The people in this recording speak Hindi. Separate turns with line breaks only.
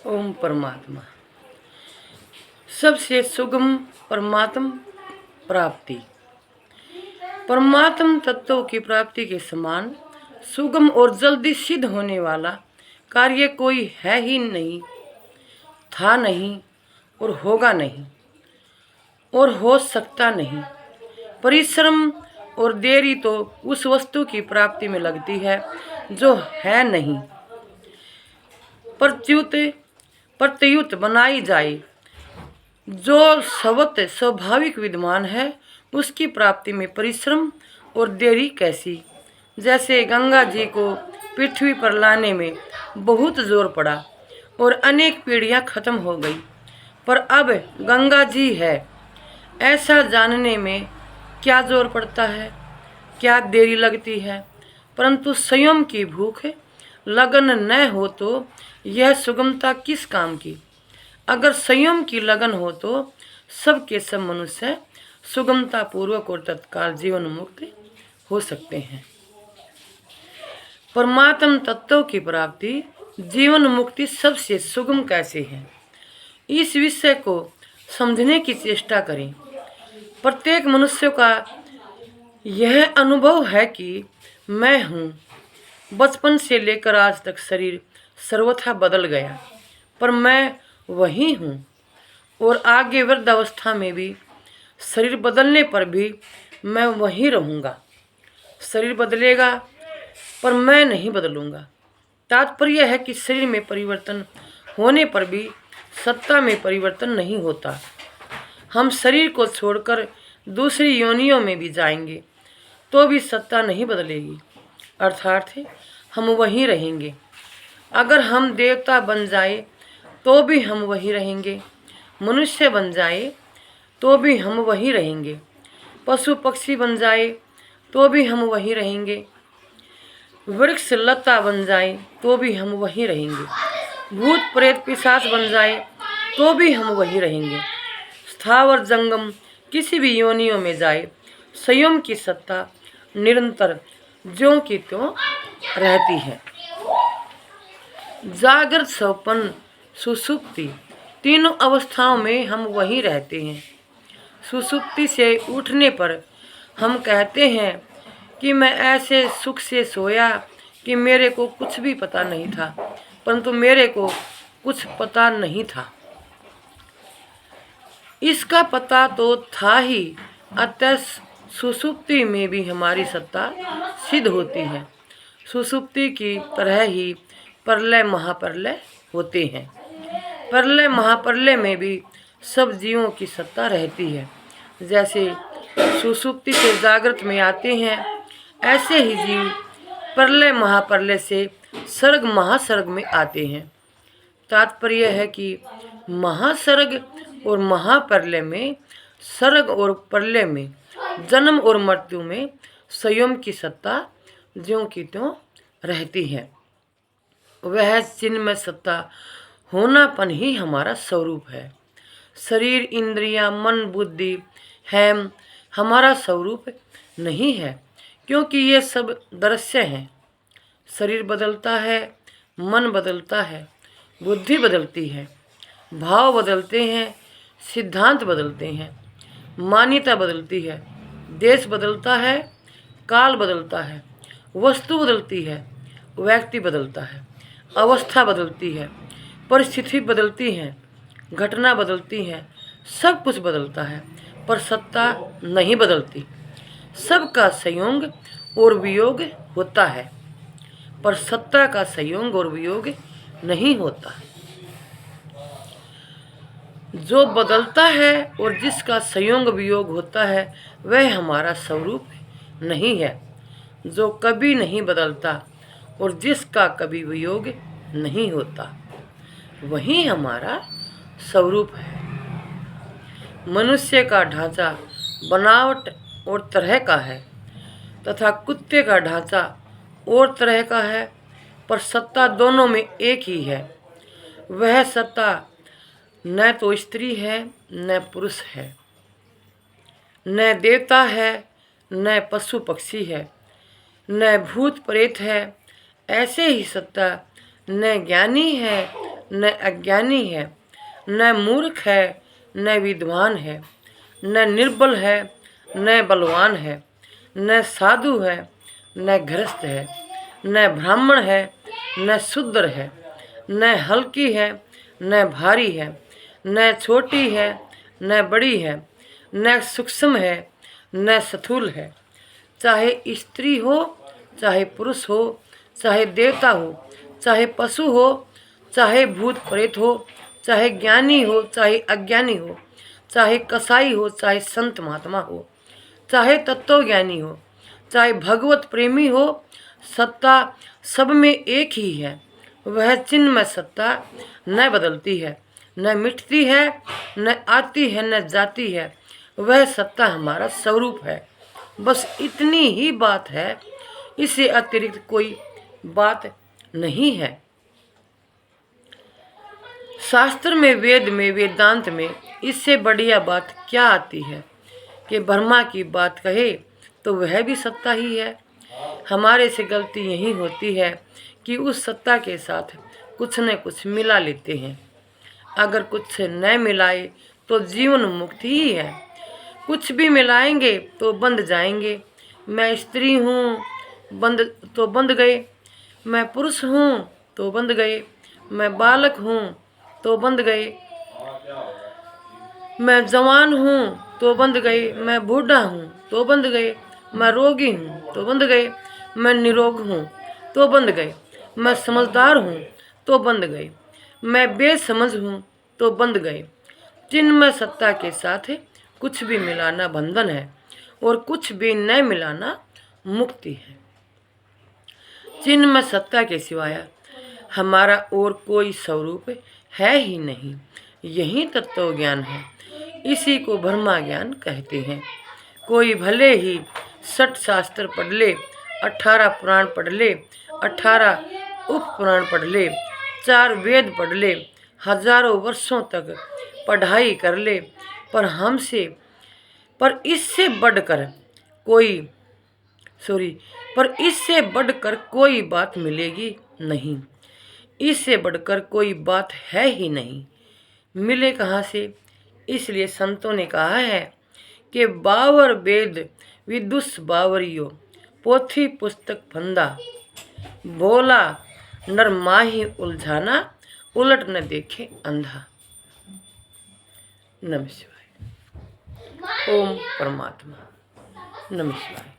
ओम परमात्मा। सबसे सुगम परमात्म प्राप्ति। परमात्म तत्वों की प्राप्ति के समान सुगम और जल्दी सिद्ध होने वाला कार्य कोई है ही नहीं, था नहीं और होगा नहीं और हो सकता नहीं। परिश्रम और देरी तो उस वस्तु की प्राप्ति में लगती है जो है नहीं। प्रत्युत बनाई जाए जो स्वतः स्वाभाविक विद्यमान है, उसकी प्राप्ति में परिश्रम और देरी कैसी। जैसे गंगा जी को पृथ्वी पर लाने में बहुत जोर पड़ा और अनेक पीढ़ियां खत्म हो गई, पर अब गंगा जी है ऐसा जानने में क्या जोर पड़ता है, क्या देरी लगती है। परंतु संयम की भूख लगन न हो तो यह सुगमता किस काम की। अगर संयम की लगन हो तो सबके सब मनुष्य सुगमता पूर्वक और तत्काल जीवन मुक्त हो सकते हैं। परमात्म तत्व की प्राप्ति जीवन मुक्ति सबसे सुगम कैसे है, इस विषय को समझने की चेष्टा करें। प्रत्येक मनुष्य का यह अनुभव है कि मैं हूँ। बचपन से लेकर आज तक शरीर सर्वथा बदल गया, पर मैं वही हूँ। और आगे वृद्धावस्था में भी शरीर बदलने पर भी मैं वही रहूँगा। शरीर बदलेगा पर मैं नहीं बदलूँगा। तात्पर्य है कि शरीर में परिवर्तन होने पर भी सत्ता में परिवर्तन नहीं होता। हम शरीर को छोड़कर दूसरी योनियों में भी जाएंगे तो भी सत्ता नहीं बदलेगी, अर्थात हम वहीं रहेंगे। अगर हम देवता बन जाए तो भी हम वहीं रहेंगे, मनुष्य बन जाए तो भी हम वहीं रहेंगे, पशु पक्षी बन जाए तो भी हम वहीं रहेंगे, वृक्ष लता बन जाए तो भी हम वहीं रहेंगे, भूत प्रेत पिशाच बन जाए तो भी हम वहीं रहेंगे। स्थावर जंगम किसी भी योनियों में जाए, संयम की सत्ता निरंतर ज्यों की त्यों रहती है। जागृत, स्वप्न, सुषुप्ति तीनों अवस्थाओं में हम वहीं रहते हैं। सुषुप्ति से उठने पर हम कहते हैं कि मैं ऐसे सुख से सोया कि मेरे को कुछ भी पता नहीं था, परंतु मेरे को कुछ पता नहीं था। इसका पता तो था ही, अतः सुषुप्ति में भी हमारी सत्ता सिद्ध होती है। सुषुप्ति की तरह ही प्रलय महाप्रलय होते हैं। प्रलय महाप्रलय में भी सब जीवों की सत्ता रहती है। जैसे सुषुप्ति से जागृत में आते हैं, ऐसे ही जीव प्रलय महाप्रलय से सर्ग महासर्ग में आते हैं। तात्पर्य है कि महासर्ग और महाप्रलय में, सर्ग और प्रलय में, जन्म और मृत्यु में संयम की सत्ता ज्यों की त्यों रहती है। वह चिन्मय सत्ता होनापन ही हमारा स्वरूप है। शरीर, इंद्रियां, मन, बुद्धि है हमारा स्वरूप नहीं है, क्योंकि ये सब दृश्य हैं। शरीर बदलता है, मन बदलता है, बुद्धि बदलती है, भाव बदलते हैं, सिद्धांत बदलते हैं, मान्यता बदलती है, देश बदलता है, काल बदलता है, वस्तु बदलती है, व्यक्ति बदलता है, अवस्था बदलती है, परिस्थिति बदलती है, घटना बदलती है, सब कुछ बदलता है, पर सत्ता नहीं बदलती। सबका संयोग और वियोग होता है, पर सत्ता का संयोग और वियोग नहीं होता। जो बदलता है और जिसका संयोग वियोग होता है वह हमारा स्वरूप नहीं है। जो कभी नहीं बदलता और जिसका कभी वियोग नहीं होता वही हमारा स्वरूप है। मनुष्य का ढांचा बनावट और तरह का है तथा कुत्ते का ढांचा और तरह का है, पर सत्ता दोनों में एक ही है। वह सत्ता न तो स्त्री है न पुरुष है, न देवता है न पशु पक्षी है, न भूत प्रेत है। ऐसे ही सत्ता न ज्ञानी है न अज्ञानी है, न मूर्ख है, न विद्वान है, न निर्बल है, न बलवान है, न साधु है, न गृहस्थ है, न ब्राह्मण है, न शूद्र है, न हल्की है, न भारी है, न छोटी है, न बड़ी है, न सूक्ष्म है, न स्थूल है। चाहे स्त्री हो, चाहे पुरुष हो, चाहे देवता हो, चाहे पशु हो, चाहे भूत प्रेत हो, चाहे ज्ञानी हो, चाहे अज्ञानी हो, चाहे कसाई हो, चाहे संत महात्मा हो, चाहे तत्वज्ञानी हो, चाहे भगवत प्रेमी हो, सत्ता सब में एक ही है। वह चिन्मय सत्ता न बदलती है, न मिटती है, न आती है, न जाती है। वह सत्ता हमारा स्वरूप है। बस इतनी ही बात है, इससे अतिरिक्त कोई बात नहीं है। शास्त्र में, वेद में, वेदांत में इससे बढ़िया बात क्या आती है कि ब्रह्मा की बात कहे तो वह भी सत्ता ही है। हमारे से गलती यही होती है कि उस सत्ता के साथ कुछ न कुछ मिला लेते हैं। अगर कुछ न मिलाए तो जीवन मुक्त ही है। कुछ भी मिलाएंगे तो बंध जाएंगे। मैं स्त्री हूँ बंद तो बंध गए, मैं पुरुष हूँ तो बंध गए, मैं बालक हूँ तो बंध गए, मैं जवान हूँ तो बंध गए, मैं बूढ़ा हूँ तो बंध गए, मैं रोगी हूँ तो बंध गए, मैं निरोग हूँ तो बंध गए, मैं समझदार हूँ तो बंध गए, मैं बेसमझ हूँ तो बंध गए। चिन्मय सत्ता के साथ कुछ भी मिलाना बंधन है और कुछ भी न मिलाना मुक्ति है। चिन्मय सत्ता के सिवाय हमारा और कोई स्वरूप है ही नहीं। यही तत्व ज्ञान है। इसी को ब्रह्मा ज्ञान कहते हैं। कोई भले ही 60 शास्त्र पढ़ ले, 18 पुराण पढ़ ले, 18 उप पुराण पढ़ ले, 4 वेद पढ़ ले, हजारों वर्षों तक पढ़ाई कर ले, पर इससे बढ़कर कोई बात मिलेगी नहीं। इससे बढ़कर कोई बात है ही नहीं। मिले कहाँ से? इसलिए संतों ने कहा है कि बावर वेद विदुष बावरियो, पोथी पुस्तक फंदा, बोला नर माही उलझाना, उलट न देखे अंधा। नमः शिवाय। ओम परमात्मा। नमः शिवाय।